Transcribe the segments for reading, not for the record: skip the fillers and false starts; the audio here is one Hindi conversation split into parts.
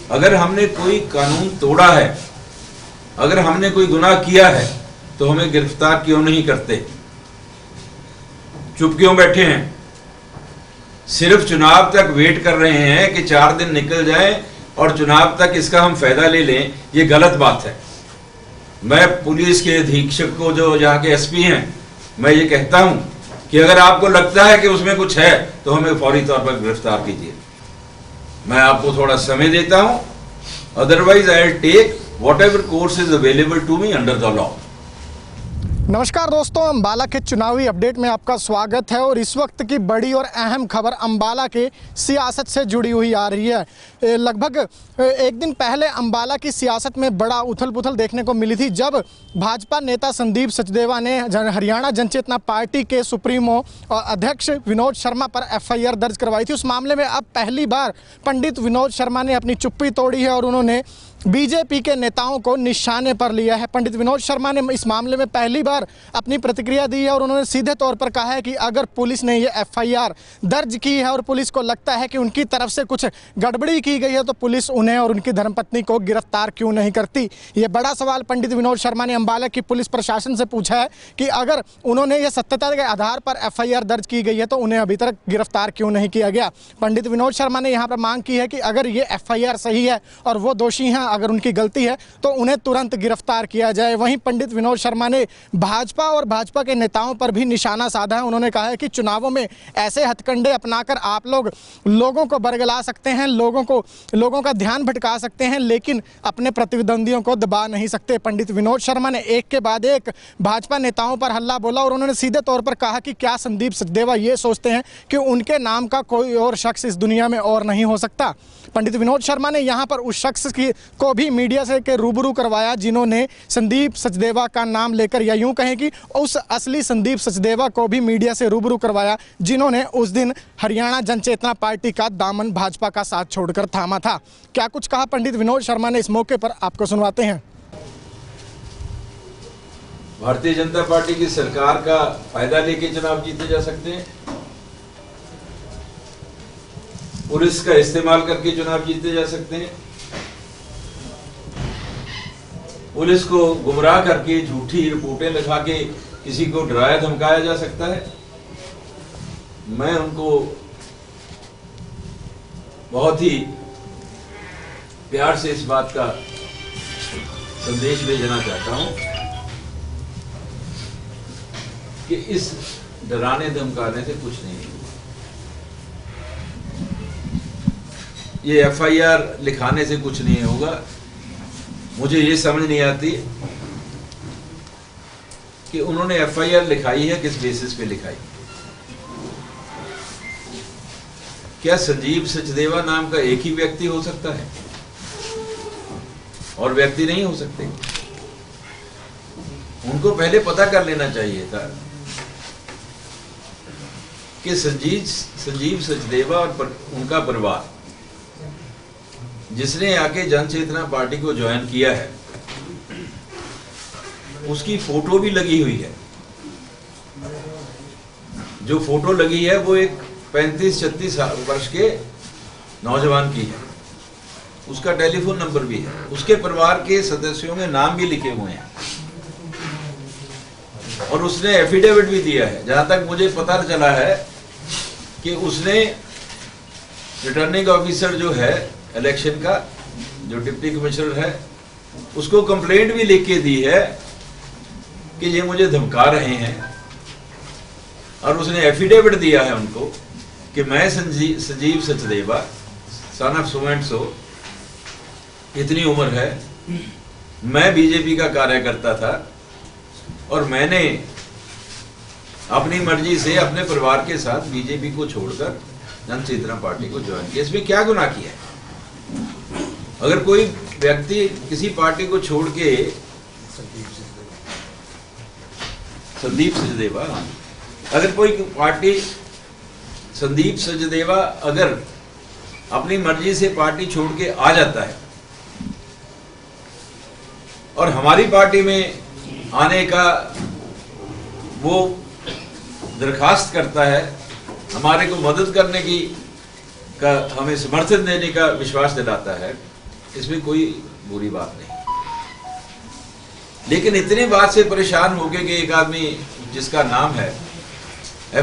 अगर हमने कोई कानून तोड़ा है, अगर हमने कोई गुनाह किया है, तो हमें गिरफ्तार क्यों नहीं करते? चुप क्यों बैठे हैं? सिर्फ चुनाव तक वेट कर रहे हैं कि 4 दिन निकल जाएं और चुनाव तक इसका हम फायदा ले लें। ये गलत बात है। मैं पुलिस के अधीक्षक को, जो यहाँ के एसपी हैं, मैं ये कहता हूं कि अगर आपको लगता है कि उसमें कुछ है तो हमें फौरी तौर पर गिरफ्तार कीजिए। मैं आपको थोड़ा समय देता हूं, otherwise I will take whatever course is available to me under the law. नमस्कार दोस्तों, अंबाला के चुनावी अपडेट में आपका स्वागत है। और इस वक्त की बड़ी और अहम खबर अंबाला के सियासत से जुड़ी हुई आ रही है। लगभग एक दिन पहले अंबाला की सियासत में बड़ा उथल पुथल देखने को मिली थी, जब भाजपा नेता संदीप सचदेवा ने हरियाणा जनचेतना पार्टी के सुप्रीमो और अध्यक्ष विनोद शर्मा पर FIR दर्ज करवाई थी। उस मामले में अब पहली बार पंडित विनोद शर्मा ने अपनी चुप्पी तोड़ी है और उन्होंने बीजेपी के नेताओं को निशाने पर लिया है। पंडित विनोद शर्मा ने इस मामले में पहली बार अपनी प्रतिक्रिया दी है और उन्होंने सीधे तौर पर कहा है कि अगर पुलिस ने ये FIR दर्ज की है और पुलिस को लगता है कि उनकी तरफ से कुछ गड़बड़ी की गई है, तो पुलिस उन्हें और उनकी धर्मपत्नी को गिरफ्तार क्यों नहीं करती। ये बड़ा सवाल पंडित विनोद शर्मा ने अंबाला की पुलिस प्रशासन से पूछा है कि अगर उन्होंने ये सत्यता के आधार पर FIR दर्ज की गई है तो उन्हें अभी तक गिरफ्तार क्यों नहीं किया गया। पंडित विनोद शर्मा ने यहाँ पर मांग की है कि अगर ये FIR सही है और वो दोषी हैं, अगर उनकी गलती है तो उन्हें तुरंत गिरफ्तार किया जाए। वहीं पंडित विनोद शर्मा ने भाजपा और भाजपा के नेताओं पर भी निशाना साधा है। उन्होंने कहा है कि चुनावों में ऐसे हथकंडे अपनाकर आप लोगों को बरगला सकते हैं, लोगों का ध्यान भटका सकते हैं, लेकिन अपने प्रतिद्वंदियों को दबा नहीं सकते। पंडित विनोद शर्मा ने एक के बाद एक भाजपा नेताओं पर हल्ला बोला और उन्होंने सीधे तौर पर कहा कि क्या संदीप सचदेवा ये सोचते हैं कि उनके नाम का कोई और शख्स इस दुनिया में और नहीं हो सकता। पंडित विनोद शर्मा ने यहाँ पर उस शख्स को भी मीडिया से के रूबरू करवाया जिन्होंने संदीप सचदेवा का नाम लेकर, या यूं कहें कि उस असली संदीप सचदेवा को भी मीडिया से रूबरू करवाया जिन्होंने उस दिन हरियाणा जनचेतना पार्टी का दामन भाजपा का साथ छोड़कर थामा था। क्या कुछ कहा पंडित विनोद शर्मा ने इस मौके पर, आपको सुनवाते हैं। भारतीय जनता पार्टी की सरकार का फायदा लेके चुनाव जीते जा सकते हैं, पुलिस का इस्तेमाल करके चुनाव जीते जा सकते हैं, पुलिस को गुमराह करके झूठी रिपोर्टें लिखा के किसी को डराया धमकाया जा सकता है। मैं उनको बहुत ही प्यार से इस बात का संदेश भेजना चाहता हूं कि इस डराने धमकाने से कुछ नहीं होगा। ये FIR लिखाने से कुछ नहीं होगा। मुझे ये समझ नहीं आती कि उन्होंने FIR लिखाई है किस बेसिस पे लिखाई। क्या संजीव सचदेवा नाम का एक ही व्यक्ति हो सकता है और व्यक्ति नहीं हो सकते? उनको पहले पता कर लेना चाहिए था कि संजीव सचदेवा और उनका परिवार जिसने आके जनचेतना पार्टी को ज्वाइन किया है, उसकी फोटो भी लगी हुई है। जो फोटो लगी है वो एक 35-36 वर्ष के नौजवान की है। उसका टेलीफोन नंबर भी है, उसके परिवार के सदस्यों के नाम भी लिखे हुए हैं और उसने एफिडेविट भी दिया है। जहां तक मुझे पता चला है कि उसने रिटर्निंग ऑफिसर जो है इलेक्शन का, जो डिप्टी कमिश्नर है, उसको कंप्लेंट भी लिख के दी है कि ये मुझे धमका रहे हैं, और उसने एफिडेविट दिया है उनको कि मैं Sanjeev Sachdeva son of so and so, इतनी उम्र है, मैं बीजेपी का कार्यकर्ता था और मैंने अपनी मर्जी से अपने परिवार के साथ बीजेपी को छोड़कर जनचेतना पार्टी को ज्वाइन किया। इसमें क्या गुनाह किया है? अगर कोई व्यक्ति किसी पार्टी को छोड़ के, संदीप सचदेवा, अगर कोई पार्टी, संदीप सचदेवा अगर अपनी मर्जी से पार्टी छोड़ के आ जाता है और हमारी पार्टी में आने का वो दरखास्त करता है, हमारे को मदद करने की का, हमें समर्थन देने का विश्वास दिलाता है, इसमें कोई बुरी बात नहीं। लेकिन इतनी बात से परेशान होके कि एक आदमी जिसका नाम है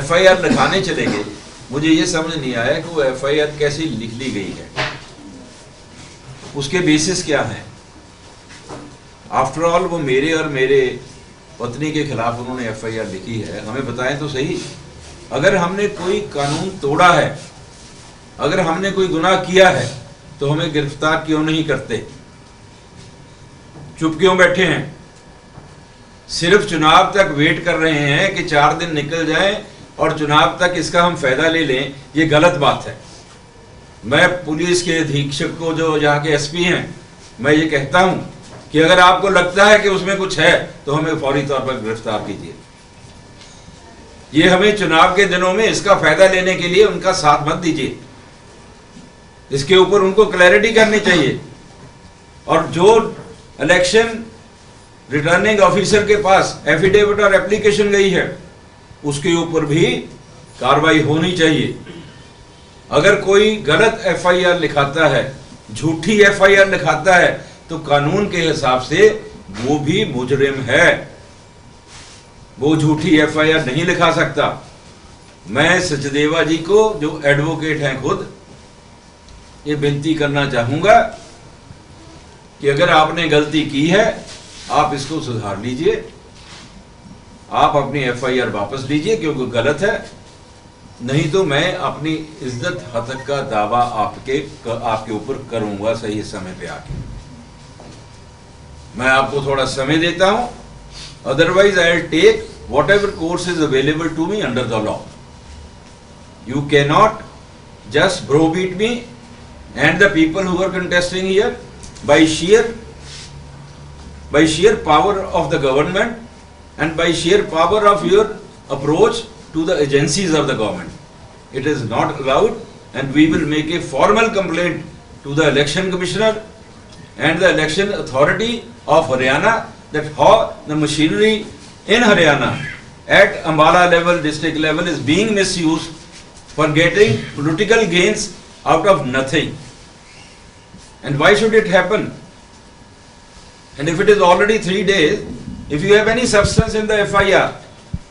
FIR लिखाने चले गए, मुझे ये समझ नहीं आया कि वो FIR कैसी लिख ली गई है, उसके बेसिस क्या हैं। आफ्टर ऑल वो मेरे और मेरे पत्नी के खिलाफ उन्होंने FIR लिखी है। हमें बताएं तो सही, अगर हमने कोई कानून तोड़ा है, अगर हमने कोई गुनाह किया है, तो हमें गिरफ्तार क्यों नहीं करते? चुप क्यों बैठे हैं? सिर्फ चुनाव तक वेट कर रहे हैं कि 4 दिन निकल जाएं और चुनाव तक इसका हम फायदा ले लें। ये गलत बात है। मैं पुलिस के अधीक्षक को, जो यहाँ के SP हैं, मैं ये कहता हूं कि अगर आपको लगता है कि उसमें कुछ है तो हमें फौरी तौर पर गिरफ्तार कीजिए। ये हमें चुनाव के दिनों में इसका फायदा लेने के लिए उनका साथ मत दीजिए। इसके ऊपर उनको क्लैरिटी करनी चाहिए। और जो इलेक्शन रिटर्निंग ऑफिसर के पास एफिडेविट और एप्लीकेशन गई है, उसके ऊपर भी कार्रवाई होनी चाहिए। अगर कोई गलत FIR लिखाता है, झूठी FIR लिखाता है, तो कानून के हिसाब से वो भी मुजरिम है। वो झूठी FIR नहीं लिखा सकता। मैं सचदेवा जी को, जो एडवोकेट हैं खुद, ये विनती करना चाहूंगा कि अगर आपने गलती की है, आप इसको सुधार लीजिए। आप अपनी FIR वापस लीजिए क्योंकि गलत है। नहीं तो मैं अपनी इज्जत हतक का दावा आपके ऊपर करूंगा सही समय पे आके। मैं आपको थोड़ा समय देता हूं, otherwise I will take whatever course is available to me under the law. You cannot just browbeat me and the people who are contesting here by sheer power of the government and by sheer power of your approach to the agencies of the government. It is not allowed, and we will make a formal complaint to the election commissioner and the election authority of Haryana that how the machinery in Haryana at Ambala level, district level, is being misused for getting political gains out of nothing. And why should it happen? And if it is already 3 days, if you have any substance in the FIR,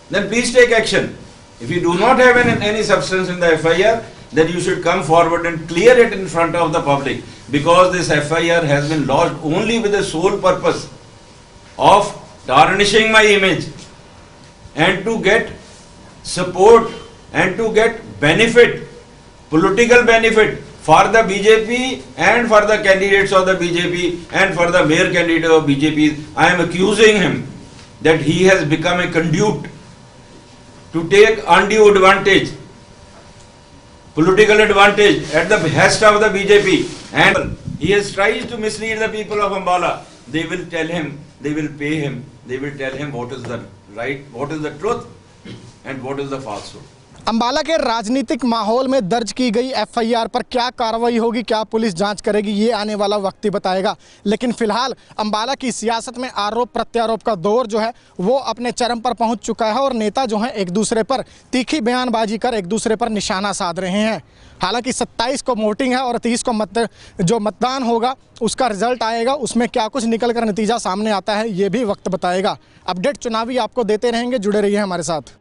then please take action. If you do not have any substance in the FIR, then you should come forward and clear it in front of the public, because this FIR has been lodged only with the sole purpose of tarnishing my image and to get support and to get benefit, political benefit for the BJP and for the candidates of the BJP and for the mayor candidate of BJP. I am accusing him that he has become a conduit to take undue advantage, political advantage at the behest of the BJP, and he has tried to mislead the people of Ambala. They will tell him, they will pay him, they will tell him what is the right, what is the truth and what is the falsehood. Ambala के राजनीतिक माहौल में दर्ज की गई FIR पर क्या कार्रवाई होगी, क्या पुलिस जांच करेगी, ये आने वाला वक्त ही बताएगा। लेकिन फिलहाल अंबाला की सियासत में आरोप प्रत्यारोप का दौर जो है वो अपने चरम पर पहुंच चुका है और नेता जो हैं एक दूसरे पर तीखी बयानबाजी कर एक दूसरे पर निशाना साध रहे हैं। हालांकि 27 को वोटिंग है और 30 को जो मतदान होगा उसका रिजल्ट आएगा, उसमें क्या कुछ निकल कर नतीजा सामने आता है ये भी वक्त बताएगा। अपडेट चुनावी आपको देते रहेंगे, जुड़े रहिए हमारे साथ।